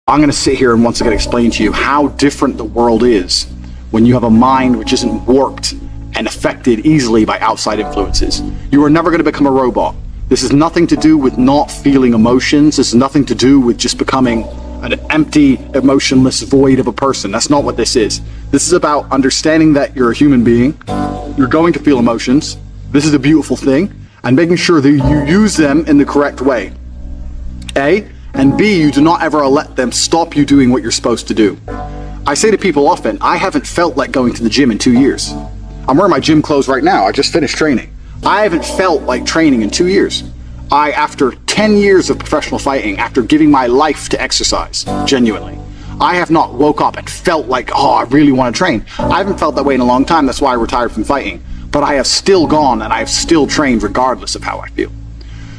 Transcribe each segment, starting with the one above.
I'm going to sit here and once again explain to you how different the world is when you have a mind which isn't warped and affected easily by outside influences. You are never going to become a robot. This has nothing to do with not feeling emotions. This has nothing to do with just becoming an empty, emotionless void of a person. That's not what this is. This is about understanding that you're a human being. You're going to feel emotions. This is a beautiful thing. And making sure that you use them in the correct way. A. And B, you do not ever let them stop you doing what you're supposed to do. I say to people often, I haven't felt like going to the gym in 2 years. I'm wearing my gym clothes right now. I just finished training. I haven't felt like training in 2 years. After 10 years of professional fighting, after giving my life to exercise, genuinely, I have not woke up and felt like, oh, I really want to train. I haven't felt that way in a long time. That's why I retired from fighting. But I have still gone and I have still trained regardless of how I feel.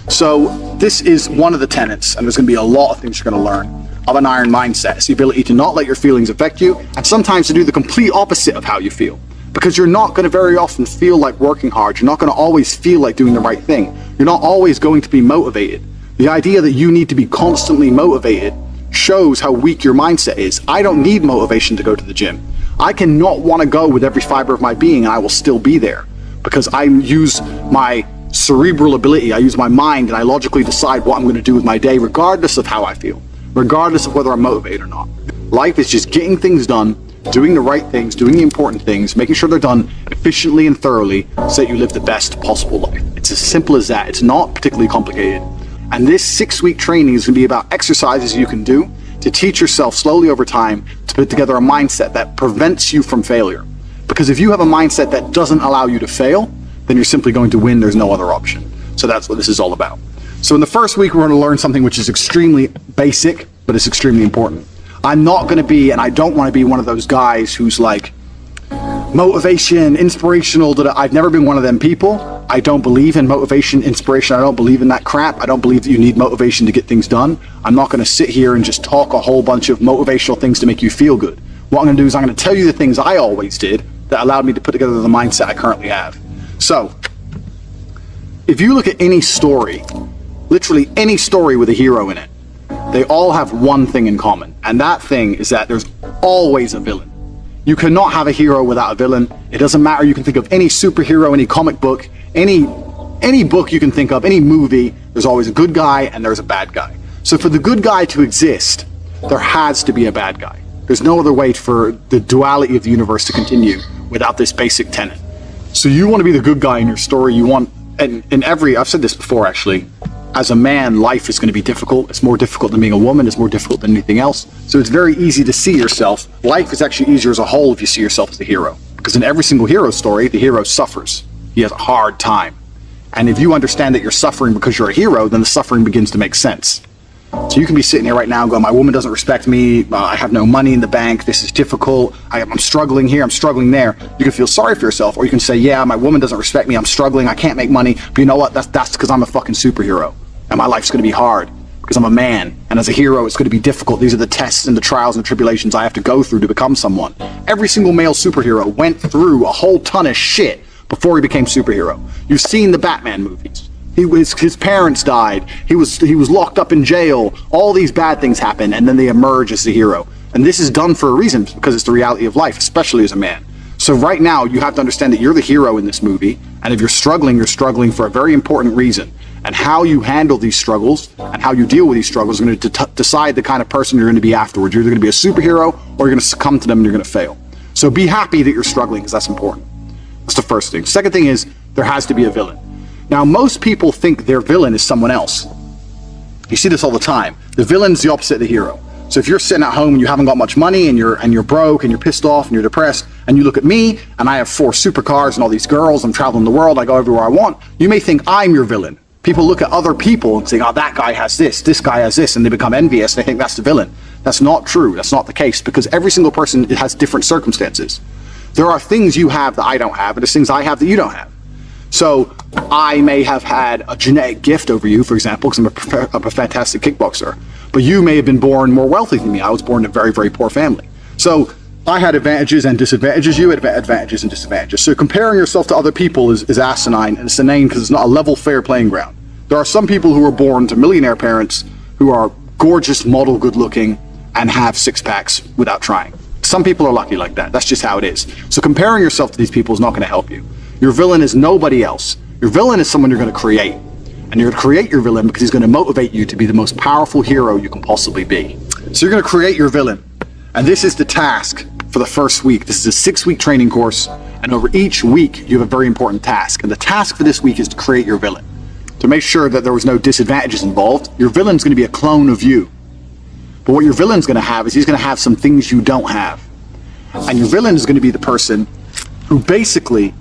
So this is one of the tenets, and there's going to be a lot of things you're going to learn, of an iron mindset. It's the ability to not let your feelings affect you, and sometimes to do the complete opposite of how you feel. Because you're not going to very often feel like working hard. You're not going to always feel like doing the right thing. You're not always going to be motivated. The idea that you need to be constantly motivated shows how weak your mindset is. I don't need motivation to go to the gym. I can not want to go with every fiber of my being, and I will still be there. Because I use my cerebral ability, I use my mind, and I logically decide what I'm going to do with my day regardless of how I feel, regardless of whether I'm motivated or not. Life is just getting things done, doing the right things, doing the important things, making sure they're done efficiently and thoroughly so that you live the best possible life. It's as simple as that. It's not particularly complicated. And this 6-week training is going to be about exercises you can do to teach yourself slowly over time to put together a mindset that prevents you from failure. Because if you have a mindset that doesn't allow you to fail, then you're simply going to win. There's no other option. So that's what this is all about. So in the first week, we're going to learn something which is extremely basic, but it's extremely important. I'm not going to be, and I don't want to be one of those guys who's like motivation, inspirational. I've never been one of them people. I don't believe in motivation, inspiration. I don't believe in that crap. I don't believe that you need motivation to get things done. I'm not going to sit here and just talk a whole bunch of motivational things to make you feel good. What I'm going to do is I'm going to tell you the things I always did that allowed me to put together the mindset I currently have. So, if you look at any story, literally any story with a hero in it, they all have one thing in common, and that thing is that there's always a villain. You cannot have a hero without a villain. It doesn't matter. You can think of any superhero, any comic book, any book you can think of, any movie, there's always a good guy and there's a bad guy. So for the good guy to exist, there has to be a bad guy. There's no other way for the duality of the universe to continue without this basic tenet. So you want to be the good guy in your story. You want, and in I've said this before actually, as a man, life is going to be difficult. It's more difficult than being a woman. It's more difficult than anything else. So it's very easy to see yourself. Life is actually easier as a whole if you see yourself as the hero. Because in every single hero story, the hero suffers. He has a hard time. And if you understand that you're suffering because you're a hero, then the suffering begins to make sense. So you can be sitting here right now going, my woman doesn't respect me, I have no money in the bank, this is difficult, I'm struggling here, I'm struggling there. You can feel sorry for yourself, or you can say, yeah, my woman doesn't respect me, I'm struggling, I can't make money, but you know what, that's because I'm a fucking superhero, and my life's going to be hard, because I'm a man, and as a hero it's going to be difficult. These are the tests and the trials and tribulations I have to go through to become someone. Every single male superhero went through a whole ton of shit before he became superhero. You've seen the Batman movies. His parents died, he was locked up in jail, all these bad things happen, and then they emerge as the hero. And this is done for a reason, because it's the reality of life, especially as a man. So right now, you have to understand that you're the hero in this movie, and if you're struggling for a very important reason. And how you handle these struggles, and how you deal with these struggles, is going to decide the kind of person you're going to be afterwards. You're either going to be a superhero, or you're going to succumb to them and you're going to fail. So be happy that you're struggling, because that's important. That's the first thing. Second thing is, there has to be a villain. Now, most people think their villain is someone else. You see this all the time. The villain's the opposite of the hero. So if you're sitting at home and you haven't got much money and you're broke and you're pissed off and you're depressed, and you look at me and I have 4 supercars and all these girls, I'm traveling the world, I go everywhere I want, you may think I'm your villain. People look at other people and say, oh, that guy has this guy has this, and they become envious and they think that's the villain. That's not true. That's not the case, because every single person has different circumstances. There are things you have that I don't have, and there's things I have that you don't have. So I may have had a genetic gift over you, for example, because I'm a fantastic kickboxer, but you may have been born more wealthy than me. I was born in a very, very poor family. So I had advantages and disadvantages, you had advantages and disadvantages. So comparing yourself to other people is asinine, and it's inane because it's not a level, fair playing ground. There are some people who are born to millionaire parents who are gorgeous, model, good looking, and have six packs without trying. Some people are lucky like that. That's just how it is. So comparing yourself to these people is not going to help you. Your villain is nobody else. Your villain is someone you're going to create. And you're going to create your villain because he's going to motivate you to be the most powerful hero you can possibly be. So you're going to create your villain. And this is the task for the first week. This is a 6-week training course. And over each week, you have a very important task. And the task for this week is to create your villain. To make sure that there was no disadvantages involved, your villain's going to be a clone of you. But what your villain's going to have is he's going to have some things you don't have. And your villain is going to be the person who basically,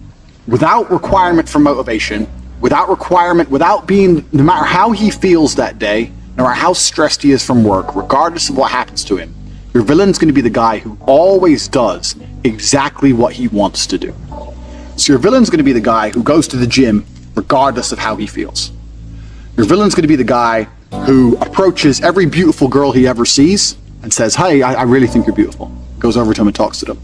without requirement for motivation, without being, no matter how he feels that day, no matter how stressed he is from work, regardless of what happens to him, your villain's going to be the guy who always does exactly what he wants to do. So your villain's going to be the guy who goes to the gym regardless of how he feels. Your villain's going to be the guy who approaches every beautiful girl he ever sees and says, hey, I really think you're beautiful. Goes over to him and talks to them.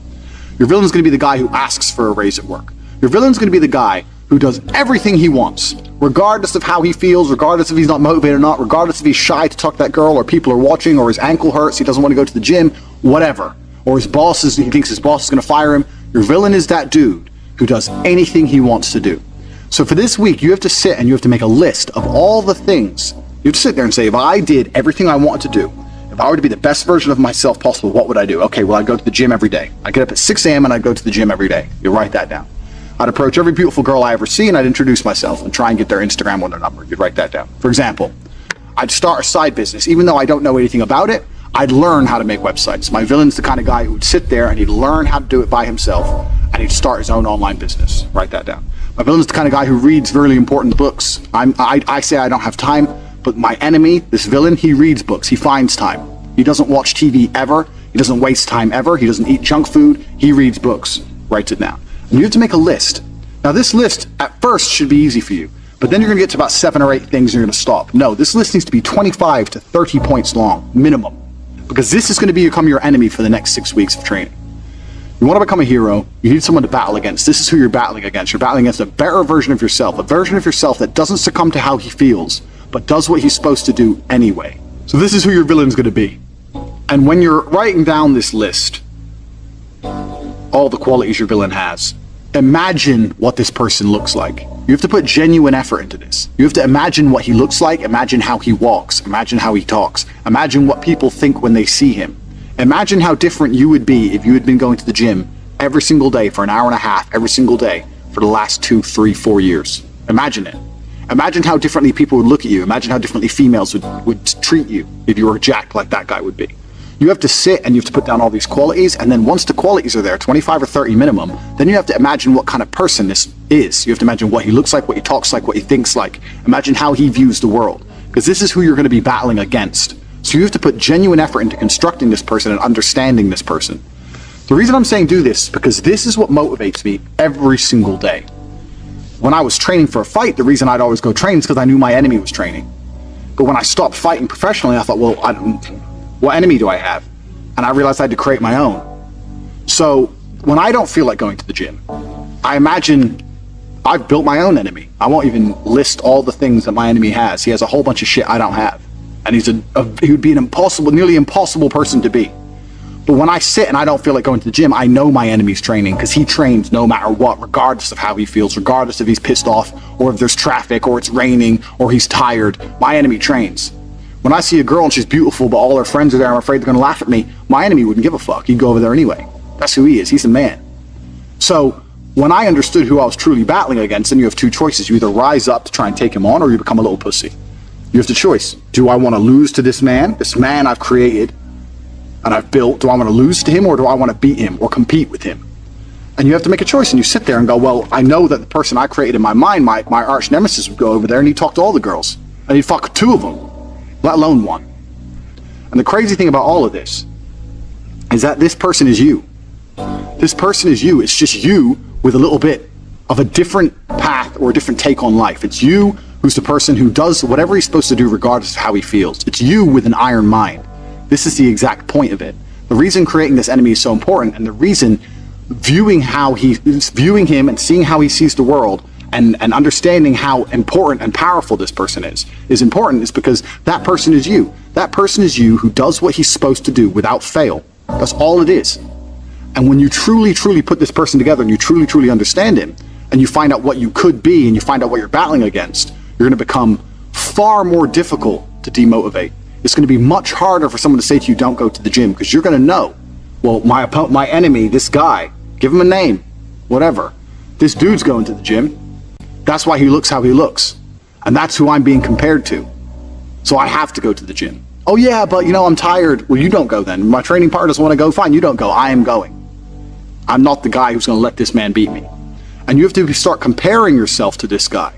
Your villain's going to be the guy who asks for a raise at work. Your villain's going to be the guy who does everything he wants, regardless of how he feels, regardless if he's not motivated or not, regardless if he's shy to talk to that girl, or people are watching, or his ankle hurts, he doesn't want to go to the gym, whatever. Or he thinks his boss is going to fire him. Your villain is that dude who does anything he wants to do. So for this week, you have to sit and you have to make a list of all the things. You have to sit there and say, if I did everything I wanted to do, if I were to be the best version of myself possible, what would I do? Okay, well, I'd go to the gym every day. I'd get up at 6 a.m. and I'd go to the gym every day. You write that down. I'd approach every beautiful girl I ever see and I'd introduce myself and try and get their Instagram or their number. You'd write that down. For example, I'd start a side business. Even though I don't know anything about it, I'd learn how to make websites. My villain's the kind of guy who would sit there and he'd learn how to do it by himself and he'd start his own online business. Write that down. My villain's the kind of guy who reads really important books. I say I don't have time, but my enemy, this villain, he reads books. He finds time. He doesn't watch TV ever. He doesn't waste time ever. He doesn't eat junk food. He reads books. Writes it down. And you have to make a list. Now this list at first should be easy for you, but then you're going to get to about 7 or 8 things and you're going to stop. No, this list needs to be 25 to 30 points long, minimum, because this is going to become your enemy for the next 6 weeks of training. You want to become a hero, you need someone to battle against. This is who you're battling against. You're battling against a better version of yourself, a version of yourself that doesn't succumb to how he feels, but does what he's supposed to do anyway. So this is who your villain's going to be. And when you're writing down this list, all the qualities your villain has, imagine what this person looks like. You have to put genuine effort into this. You have to imagine what he looks like, imagine how he walks, imagine how he talks, imagine what people think when they see him. Imagine how different you would be if you had been going to the gym every single day for an hour and a half, every single day for the last 2, 3, 4 years. Imagine it. Imagine how differently people would look at you. Imagine how differently females would treat you if you were jacked like that guy would be. You have to sit and you have to put down all these qualities, and then once the qualities are there, 25 or 30 minimum, then you have to imagine what kind of person this is. You have to imagine what he looks like, what he talks like, what he thinks like. Imagine how he views the world, because this is who you're going to be battling against. So you have to put genuine effort into constructing this person and understanding this person. The reason I'm saying do this is because this is what motivates me every single day. When I was training for a fight, the reason I'd always go train is because I knew my enemy was training. But when I stopped fighting professionally, I thought, well, what enemy do I have? And I realized I had to create my own. So when I don't feel like going to the gym, I imagine I've built my own enemy. I won't even list all the things that my enemy has. He has a whole bunch of shit I don't have. And he would be an nearly impossible person to be. But when I sit and I don't feel like going to the gym, I know my enemy's training, because he trains no matter what, regardless of how he feels, regardless if he's pissed off, or if there's traffic, or it's raining, or he's tired. My enemy trains. When I see a girl and she's beautiful, but all her friends are there, I'm afraid they're going to laugh at me, my enemy wouldn't give a fuck. He'd go over there anyway. That's who he is. He's a man. So when I understood who I was truly battling against, then you have two choices. You either rise up to try and take him on, or you become a little pussy. You have the choice. Do I want to lose to this man I've created and I've built? Do I want to lose to him, or do I want to beat him or compete with him? And you have to make a choice, and you sit there and go, well, I know that the person I created in my mind, my arch nemesis, would go over there and he'd talk to all the girls. And he'd fuck 2 of them, let alone 1. And the crazy thing about all of this is that this person is you. This person is you. It's just you with a little bit of a different path or a different take on life. It's you who's the person who does whatever he's supposed to do regardless of how he feels. It's you with an iron mind. This is the exact point of it. The reason creating this enemy is so important, and the reason viewing him and seeing how he sees the world and understanding how important and powerful this person is important, is because that person is you. That person is you who does what he's supposed to do without fail. That's all it is. And when you truly, truly put this person together and you truly, truly understand him, and you find out what you could be and you find out what you're battling against, you're going to become far more difficult to demotivate. It's going to be much harder for someone to say to you, don't go to the gym, because you're going to know, well, my enemy, this guy, give him a name, whatever. This dude's going to the gym. That's why he looks how he looks. And that's who I'm being compared to. So I have to go to the gym. Oh yeah, but I'm tired. Well, you don't go then. My training partner doesn't want to go. Fine, you don't go. I am going. I'm not the guy who's going to let this man beat me. And you have to start comparing yourself to this guy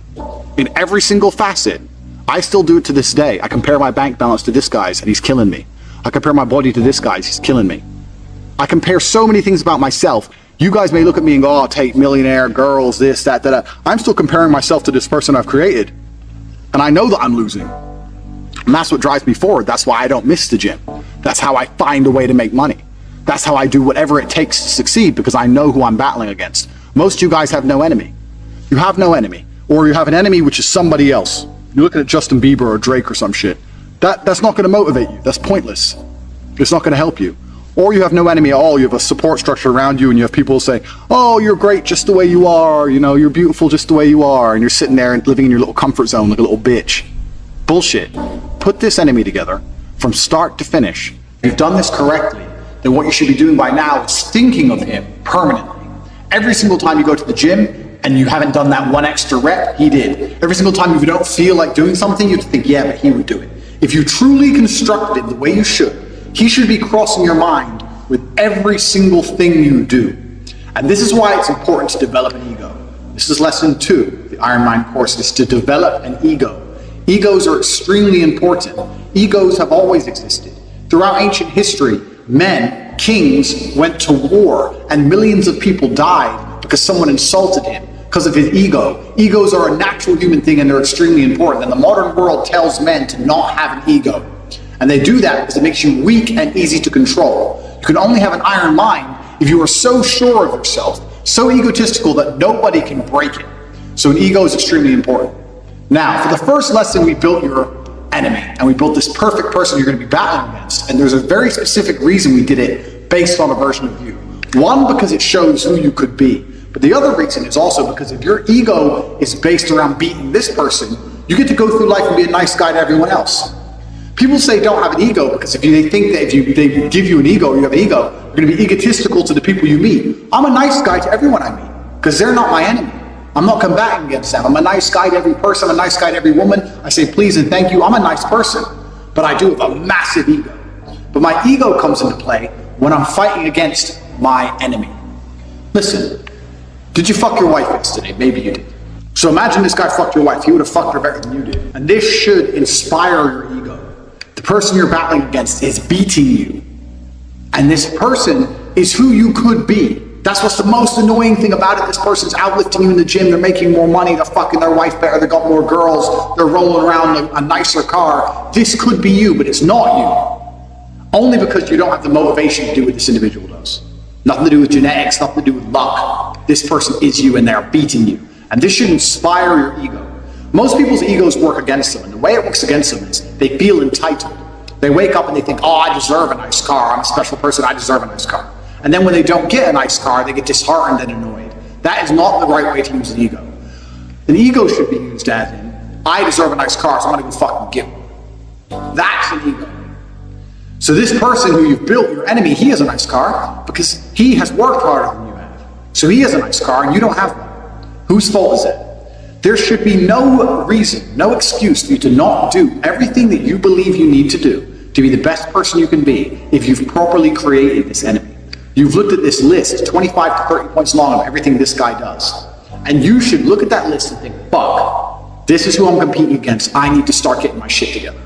in every single facet. I still do it to this day. I compare my bank balance to this guy's and he's killing me. I compare my body to this guy's, he's killing me. I compare so many things about myself. You guys may look at me and go, oh, Tate, millionaire, girls, this, that, that. I'm still comparing myself to this person I've created. And I know that I'm losing. And that's what drives me forward. That's why I don't miss the gym. That's how I find a way to make money. That's how I do whatever it takes to succeed, because I know who I'm battling against. Most of you guys have no enemy. You have no enemy. Or you have an enemy which is somebody else. You're looking at Justin Bieber or Drake or some shit. That's not going to motivate you. That's pointless. It's not going to help you. Or you have no enemy at all. You have a support structure around you, and you have people say, oh, you're great just the way you are. You're beautiful just the way you are. And you're sitting there and living in your little comfort zone like a little bitch. Bullshit. Put this enemy together from start to finish. If you've done this correctly, then what you should be doing by now is thinking of him permanently. Every single time you go to the gym and you haven't done that one extra rep, he did. Every single time you don't feel like doing something, you think, yeah, but he would do it. If you truly constructed it the way you should, he should be crossing your mind with every single thing you do. And this is why it's important to develop an ego. This is lesson 2, the Iron Mind course, is to develop an ego. Egos are extremely important. Egos have always existed. Throughout ancient history, men, kings, went to war, and millions of people died because someone insulted him because of his ego. Egos are a natural human thing, and they're extremely important. And the modern world tells men to not have an ego. And they do that because it makes you weak and easy to control. You can only have an iron mind if you are so sure of yourself, so egotistical that nobody can break it. So an ego is extremely important. Now, for the first lesson, we built your enemy, and we built this perfect person you're going to be battling against. And there's a very specific reason we did it based on a version of you. One, because it shows who you could be. But the other reason is also because if your ego is based around beating this person, you get to go through life and be a nice guy to everyone else. People say don't have an ego because they think that if they give you an ego or you have an ego, you're going to be egotistical to the people you meet. I'm a nice guy to everyone I meet because they're not my enemy. I'm not combating against them. I'm a nice guy to every person. I'm a nice guy to every woman. I say please and thank you. I'm a nice person, but I do have a massive ego. But my ego comes into play when I'm fighting against my enemy. Listen, did you fuck your wife yesterday? Maybe you did. So imagine this guy fucked your wife. He would have fucked her better than you did. And this should inspire your ego. The person you're battling against is beating you. And this person is who you could be. That's what's the most annoying thing about it. This person's outlifting you in the gym. They're making more money. They're fucking their wife better. They got more girls. They're rolling around a nicer car. This could be you, but it's not you. Only because you don't have the motivation to do what this individual does. Nothing to do with genetics, nothing to do with luck. This person is you and they're beating you. And this should inspire your ego. Most people's egos work against them, and the way it works against them is they feel entitled. They wake up and they think, oh, I deserve a nice car. I'm a special person. I deserve a nice car. And then when they don't get a nice car, they get disheartened and annoyed. That is not the right way to use an ego. An ego should be used as in, I deserve a nice car, so I'm going to go fucking get one. That's an ego. So this person who you've built, your enemy, he has a nice car because he has worked harder than you have. So he has a nice car and you don't have one. Whose fault is it? There should be no reason, no excuse for you to not do everything that you believe you need to do to be the best person you can be if you've properly created this enemy. You've looked at this list, 25 to 30 points long of everything this guy does. And you should look at that list and think, fuck, this is who I'm competing against. I need to start getting my shit together.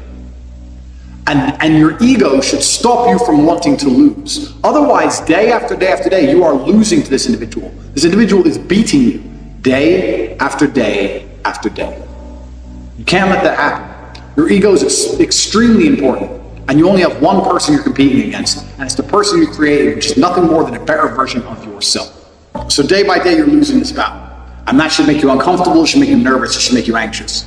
And your ego should stop you from wanting to lose. Otherwise, day after day after day, you are losing to this individual. This individual is beating you day after day after day. You can't let that happen. Your ego is extremely important. And you only have one person you're competing against, and it's the person you created, which is nothing more than a better version of yourself. So day by day, you're losing this battle. And that should make you uncomfortable, it should make you nervous, it should make you anxious.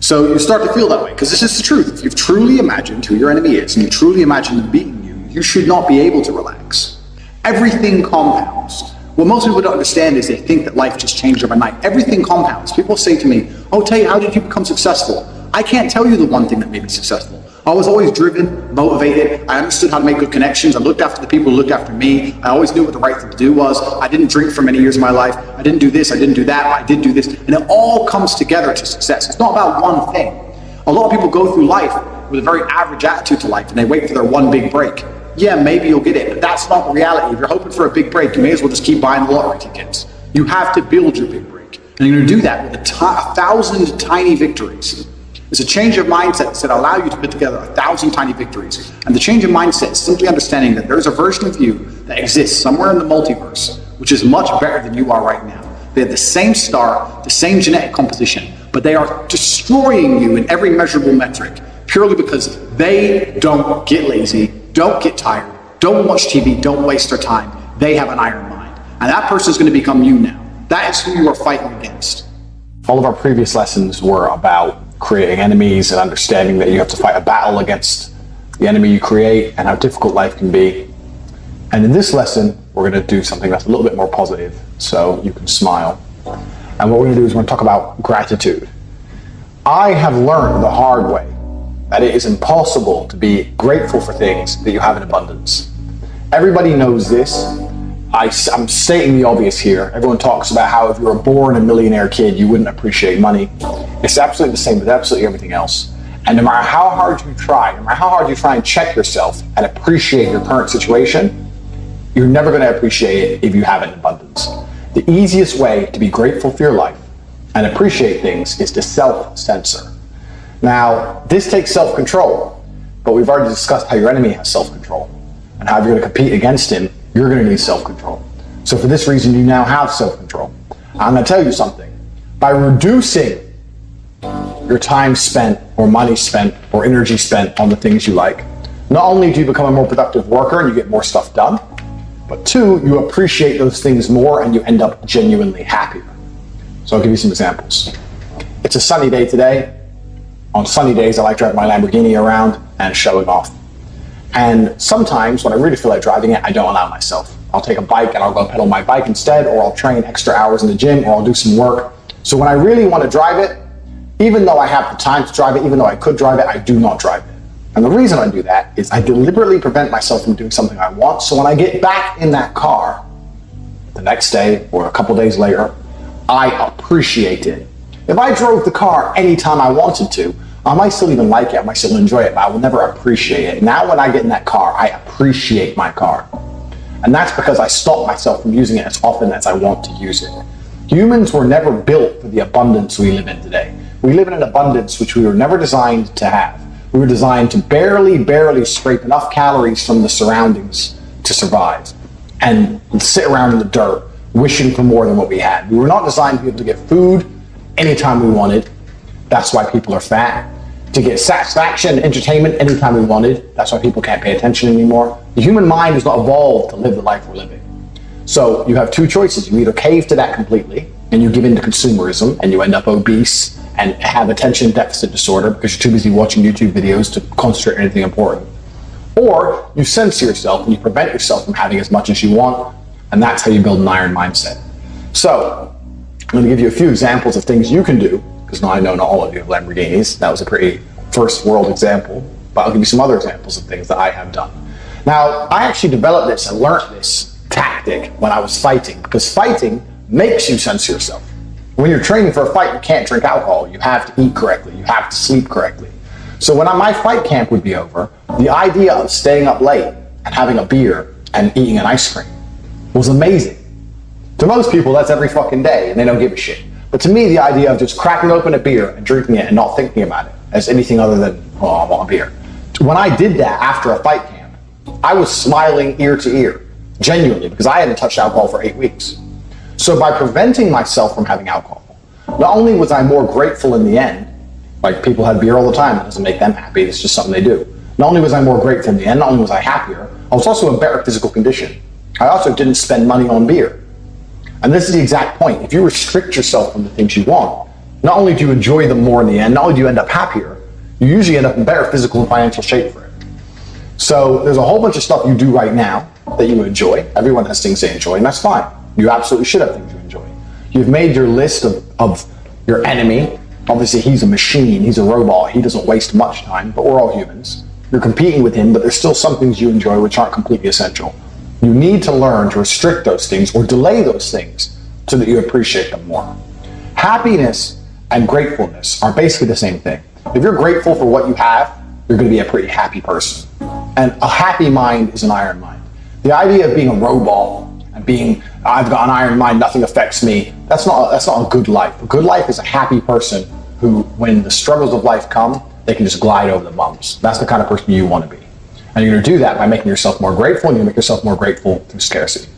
So you start to feel that way, because this is the truth. If you've truly imagined who your enemy is, and you truly imagine them beating you, you should not be able to relax. Everything compounds. What most people don't understand is they think that life just changed overnight. Everything compounds. People say to me, oh, Tate, how did you become successful? I can't tell you the one thing that made me successful. I was always driven, motivated. I understood how to make good connections. I looked after the people who looked after me. I always knew what the right thing to do was. I didn't drink for many years of my life. I didn't do this, I didn't do that, but I did do this. And it all comes together to success. It's not about one thing. A lot of people go through life with a very average attitude to life, and they wait for their one big break. Yeah, maybe you'll get it, but that's not the reality. If you're hoping for a big break, you may as well just keep buying the lottery tickets. You have to build your big break. And you're going to do that with 1,000 tiny victories. It's a change of mindset that allow you to put together 1,000 tiny victories. And the change of mindset is simply understanding that there's a version of you that exists somewhere in the multiverse, which is much better than you are right now. They have the same star, the same genetic composition, but they are destroying you in every measurable metric purely because they don't get lazy, don't get tired, don't watch TV, don't waste their time. They have an iron mind. And that person is going to become you now. That is who you are fighting against. All of our previous lessons were about creating enemies and understanding that you have to fight a battle against the enemy you create and how difficult life can be. And in this lesson, we're going to do something that's a little bit more positive so you can smile. And what we're going to do is we're going to talk about gratitude. I have learned the hard way that it is impossible to be grateful for things that you have in abundance. Everybody knows this. I'm stating the obvious here. Everyone talks about how if you were born a millionaire kid, you wouldn't appreciate money. It's absolutely the same with absolutely everything else. And no matter how hard you try, no matter how hard you try and check yourself and appreciate your current situation, you're never going to appreciate it if you have it in abundance. The easiest way to be grateful for your life and appreciate things is to self-censor. Now, this takes self-control, but we've already discussed how your enemy has self-control. And how if you're going to compete against him, you're going to need self-control. So for this reason, you now have self-control. I'm going to tell you something. By reducing your time spent or money spent or energy spent on the things you like, not only do you become a more productive worker and you get more stuff done, but two, you appreciate those things more and you end up genuinely happier. So I'll give you some examples. It's a sunny day today. On sunny days, I like driving my Lamborghini around and showing off. And sometimes when I really feel like driving it, I don't allow myself. I'll take a bike and I'll go pedal my bike instead, or I'll train extra hours in the gym, or I'll do some work. So when I really want to drive it, even though I have the time to drive it, even though I could drive it, I do not drive it. And the reason I do that is I deliberately prevent myself from doing something I want. So when I get back in that car the next day or a couple days later, I appreciate it. If I drove the car anytime I wanted to, I might still even like it, I might still enjoy it, but I will never appreciate it. Now when I get in that car, I appreciate my car. And that's because I stop myself from using it as often as I want to use it. Humans were never built for the abundance we live in today. We live in an abundance which we were never designed to have. We were designed to barely scrape enough calories from the surroundings to survive and sit around in the dirt wishing for more than what we had. We were not designed to be able to get food anytime we wanted. That's why people are fat. To get satisfaction and entertainment anytime we wanted. That's why people can't pay attention anymore. The human mind is not evolved to live the life we're living. So you have two choices. You either cave to that completely and you give in to consumerism and you end up obese and have attention deficit disorder because you're too busy watching YouTube videos to concentrate on anything important. Or you censor yourself and you prevent yourself from having as much as you want, and that's how you build an iron mindset. So I'm going to give you a few examples of things you can do, because now I know not all of you have Lamborghinis. That was a pretty first world example, but I'll give you some other examples of things that I have done. Now, I actually developed this and learned this tactic when I was fighting, because fighting makes you censor yourself. When you're training for a fight, you can't drink alcohol. You have to eat correctly. You have to sleep correctly. So when my fight camp would be over, the idea of staying up late and having a beer and eating an ice cream was amazing. To most people, that's every fucking day and they don't give a shit. But to me, the idea of just cracking open a beer and drinking it and not thinking about it as anything other than, oh, I want a beer. When I did that after a fight camp, I was smiling ear to ear, genuinely, because I hadn't touched alcohol for 8 weeks. So by preventing myself from having alcohol, not only was I more grateful in the end, like people had beer all the time, it doesn't make them happy, it's just something they do. Not only was I more grateful in the end, not only was I happier, I was also in better physical condition. I also didn't spend money on beer. And this is the exact point. If you restrict yourself from the things you want, not only do you enjoy them more in the end, not only do you end up happier, you usually end up in better physical and financial shape for it. So there's a whole bunch of stuff you do right now that you enjoy. Everyone has things they enjoy, and that's fine. You absolutely should have things you enjoy. You've made your list of your enemy. Obviously, he's a machine, he's a robot, he doesn't waste much time, but we're all humans. You're competing with him, but there's still some things you enjoy which aren't completely essential. You need to learn to restrict those things or delay those things so that you appreciate them more. Happiness and gratefulness are basically the same thing. If you're grateful for what you have, you're going to be a pretty happy person. And a happy mind is an iron mind. The idea of being a robot and being, I've got an iron mind, nothing affects me, that's not a good life. A good life is a happy person who, when the struggles of life come, they can just glide over the bumps. That's the kind of person you want to be. And you're going to do that by making yourself more grateful, and you make yourself more grateful through scarcity.